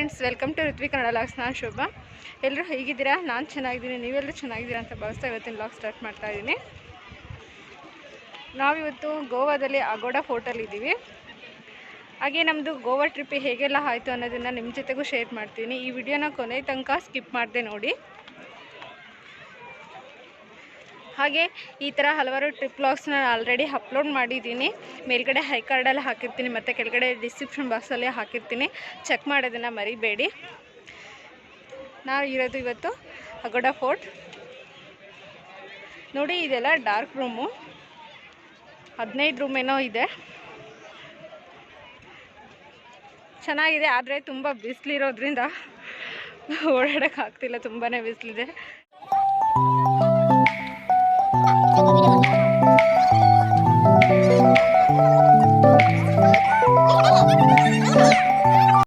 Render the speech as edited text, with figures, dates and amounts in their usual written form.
Friends, welcome to Ruthvi Kannada logs. ನಾನು ಶೋಭಾ. ಎಲ್ಲರೂ ಹೇಗಿದ್ದೀರಾ? ನಾನು ಚೆನ್ನಾಗಿದ್ದೀನಿ, ನೀವೆಲ್ಲರೂ ಚೆನ್ನಾಗಿದ್ದೀರಾ ಅಂತ ಭಾವಿಸ್ತಾ ಇವತ್ತಿನ ಲಾಗ್ ಸ್ಟಾರ್ಟ್ ಮಾಡ್ತಾ ಇದ್ದೀನಿ. ನಾವಿವತ್ತು ಗೋವಾದಲ್ಲಿ ಅಗೋಡಾ ಫೋರ್ಟಲ್ಲಿ ಇದ್ದೀವಿ. ಹಾಗೆ ನಮ್ಮದು ಗೋವಾ ಟ್ರಿಪ್ ಹೇಗೆಲ್ಲ ಆಯಿತು ಅನ್ನೋದನ್ನು ನಿಮ್ಮ ಜೊತೆಗೂ ಶೇರ್ ಮಾಡ್ತೀನಿ. ಈ ವಿಡಿಯೋನ ಕೊನೆ ತನಕ ಸ್ಕಿಪ್ ಮಾಡಿದೆ ನೋಡಿ. ಹಾಗೆ ಈ ಥರ ಹಲವಾರು ಟ್ರಿಪ್ ವ್ಲಾಗ್ಸ್ನ ಆಲ್ರೆಡಿ ಅಪ್ಲೋಡ್ ಮಾಡಿದ್ದೀನಿ. ಮೇಲ್ಗಡೆ ಹೈ ಕಾರ್ಡಲ್ಲಿ ಹಾಕಿರ್ತೀನಿ ಮತ್ತು ಕೆಳಗಡೆ ಡಿಸ್ಕ್ರಿಪ್ಷನ್ ಬಾಕ್ಸಲ್ಲಿ ಹಾಕಿರ್ತೀನಿ. ಚೆಕ್ ಮಾಡೋದನ್ನು ಮರಿಬೇಡಿ. ನಾವು ಇರೋದು ಇವತ್ತು ಅಗೋಡಾ ಫೋರ್ಟ್ ನೋಡಿ. ಇದೆಲ್ಲ ಡಾರ್ಕ್ ರೂಮು, 15 ರೂಮ್ ಏನೋ ಇದೆ. ಚೆನ್ನಾಗಿದೆ, ಆದರೆ ತುಂಬ ಬಿಸಿಲಿರೋದ್ರಿಂದ ಓಡಾಡೋಕ್ಕಾಗ್ತಿಲ್ಲ, ತುಂಬಾ ಬಿಸಿಲಿದೆ.